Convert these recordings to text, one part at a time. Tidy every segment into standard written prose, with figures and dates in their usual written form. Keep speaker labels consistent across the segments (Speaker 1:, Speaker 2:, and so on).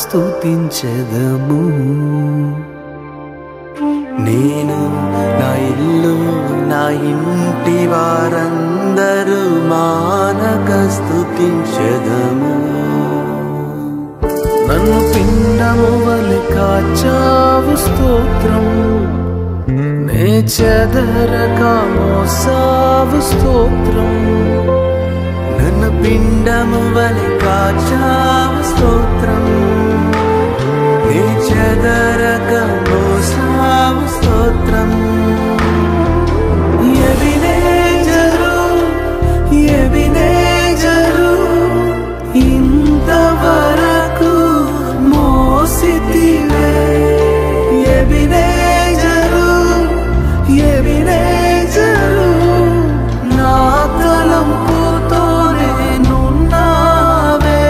Speaker 1: స్తుతించెదము. నేను నా ఇల్లు నా ఇంటి వారందరూ మానక స్తుతించెదము. నన్ను పిండము వలె కాచావు స్తోత్రం, నే చెదరక మోసావు స్తోత్రం. నన్ను పిండము వలె కాచావు స్తోత్రం, నే చెదరక మోసావు స్తోత్రం. ఎబినేజరు ఎబినేజరు ఇంతవరకు మోసితివే. ఎబినేజరు ఎబినేజరు నా తలంపుతోనే నున్నావే.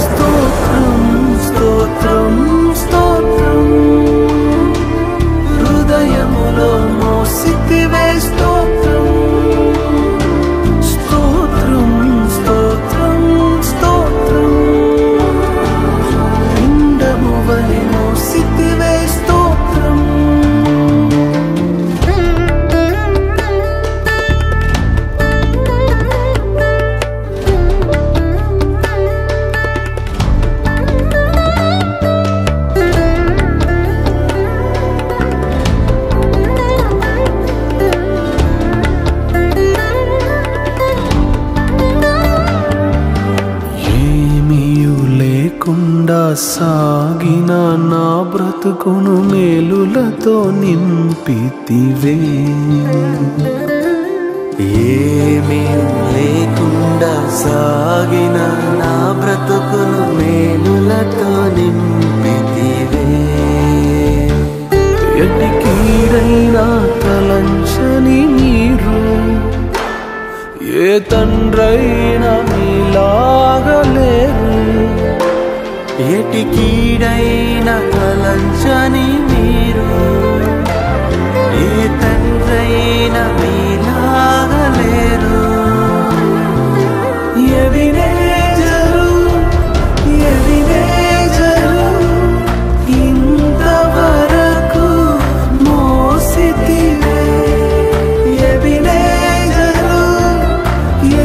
Speaker 1: స్తోత్రం స్తోత్రం స్తోత్రం, హృదయములో మోసితివే స్తోత్రం. స్తోత్రం స్తోత్రం స్తోత్రం, పిండము వలె మోసితివే స్తోత్రం. సాగిన నా బ్రతుకును మేలులతో నింపితివే. ఏమీ లేకుండా సాగిన నా బ్రతుకును మేలులతో నింపితివే. ఎట్టి కీడైనా తలంచని మీరు, ఏ తండ్రైనా మీలాగలేరు. ఎటి కీడైనా తలంచని మీరు, ఏ తండ్రైనా మీలాగలేరు. ఎబినేజరు ఎబినేజరు ఇంతవరకు మోసితివే. ఎబినేజరు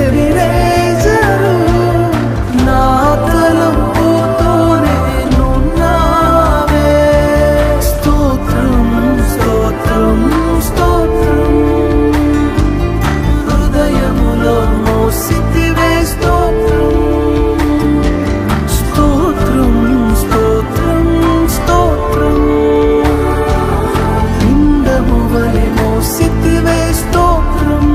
Speaker 1: ఎబినేజరు నా తలంపుతోనే నున్నావే. స్తోత్రం స్తోత్రం స్తోత్రం, హృదయములో మోసితివే స్తోత్రం. స్తోత్రం స్తోత్రం స్తోత్రం, పిండము వలె మోసితివే స్తోత్రం.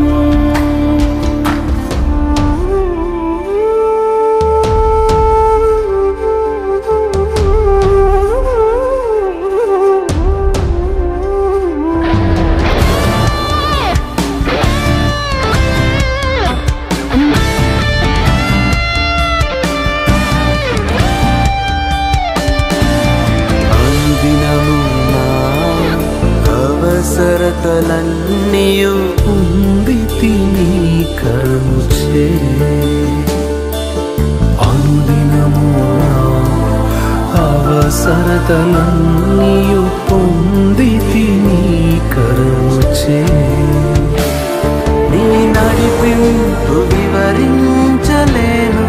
Speaker 1: అనుదినము నా అవసరతలన్నీయు పొందితి నీ కరుణచే. అనుదినము నా అవసరతలన్నీయు పొందితి నీ కరుణచే. నీ నడిపింపు వివరించలేను,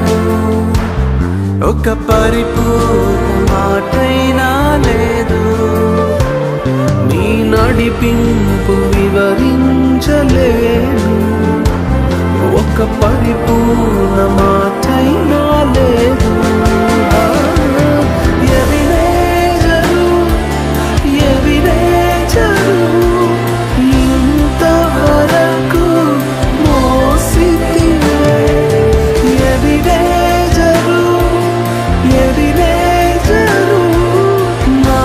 Speaker 1: ఒక పరిపూర్ణ మాటైనా లేదు. నీ నడిపింపు వివరించలేను, ఒక పరిపూర్ణ మాటైనా లేదు. ఎబినేజరు ఎబినేజరు ఇంతవరకు మోసితివే. ఎబినేజరు ఎబినేజరు నా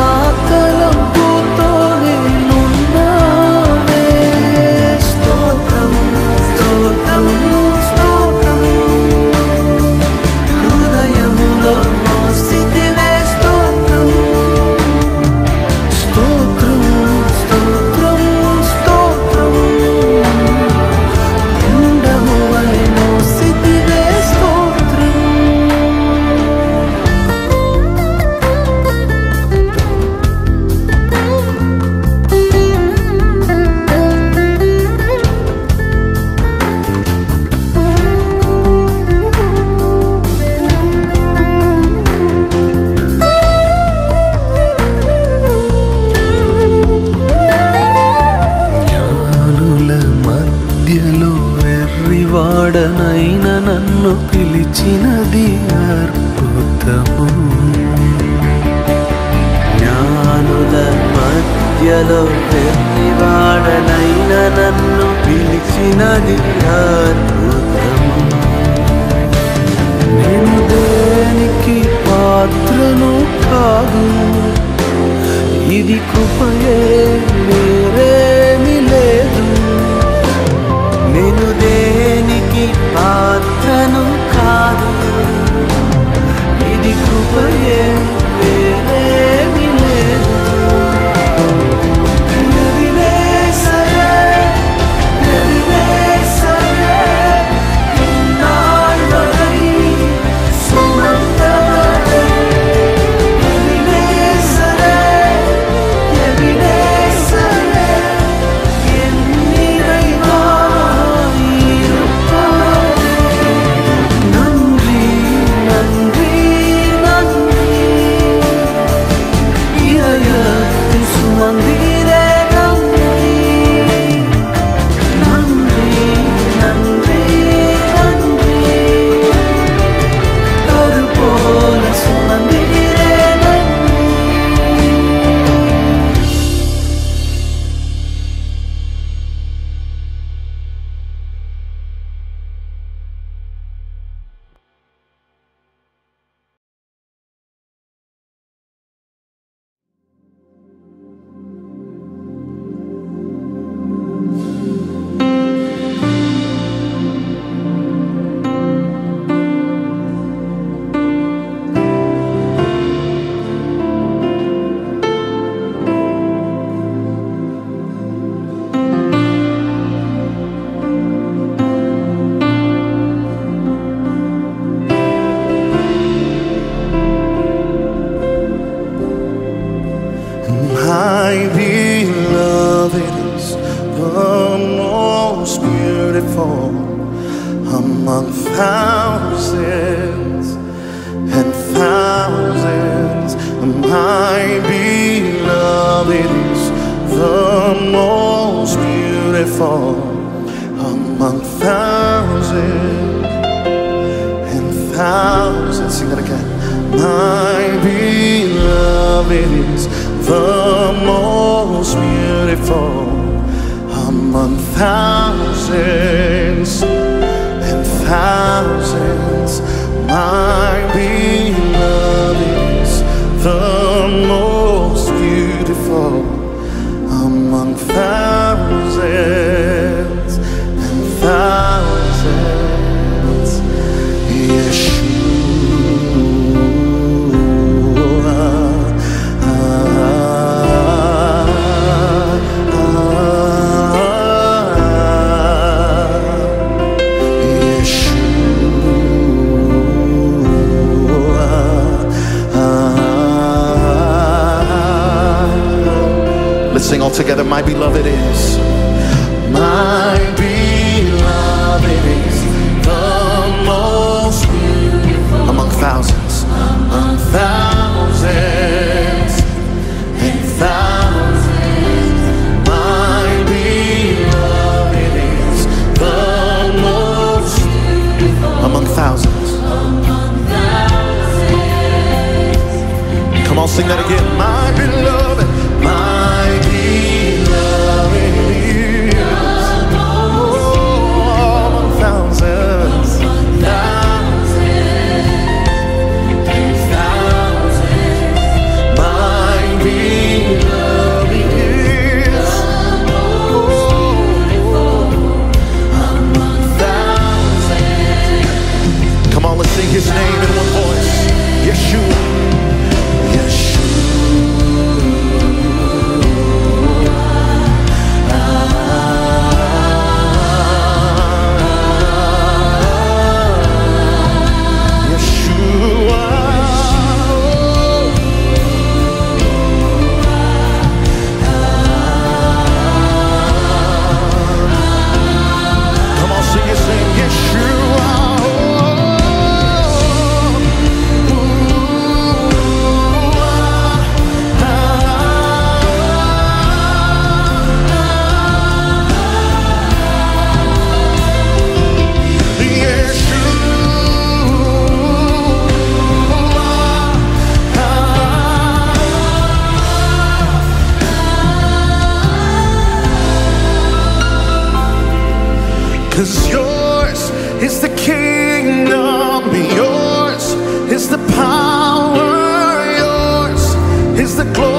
Speaker 1: పిలిచినది అద్భుతము. జ్ఞానుల మధ్యలో వెర్రివాడనైన నన్ను పిలిచినది అద్భుతము. నేను దేనికి పాత్రను కాదు, ఇది కృపయే వేరేమి లేదు. నేను దేనికి పాత్రను కాదు, ఇది కృపయే వేరేమి లేదు. ఎదినే సరే, ఎదినే సరే, ఇన్నాళ్ళై సుమంతమై. ఎదినే సరే, ఎదినే సరే, ఎన్నిరైనా నన్రి నన్రి నన్రి ఇరయత్తి సుమందిరే నన్రి నన్రి నన్రి నన్రి తరుపోల సుమందిరే నన్రి.
Speaker 2: My beloved is the most beautiful among thousands and thousands. My beloved is the most beautiful among thousands and thousands. Sing that again. My beloved is the most beautiful among thousands and thousands. My beloved is the most beautiful among thousands and thousands. Yeshua. Let's sing all together. My beloved is, my beloved is the most beautiful among thousands, among thousands and thousands. My beloved is the most beautiful among thousands, among thousands. Come on, sing that again. My beloved, my beloved is the most 'Cause yours is the kingdom, yours is the power, yours is the glory.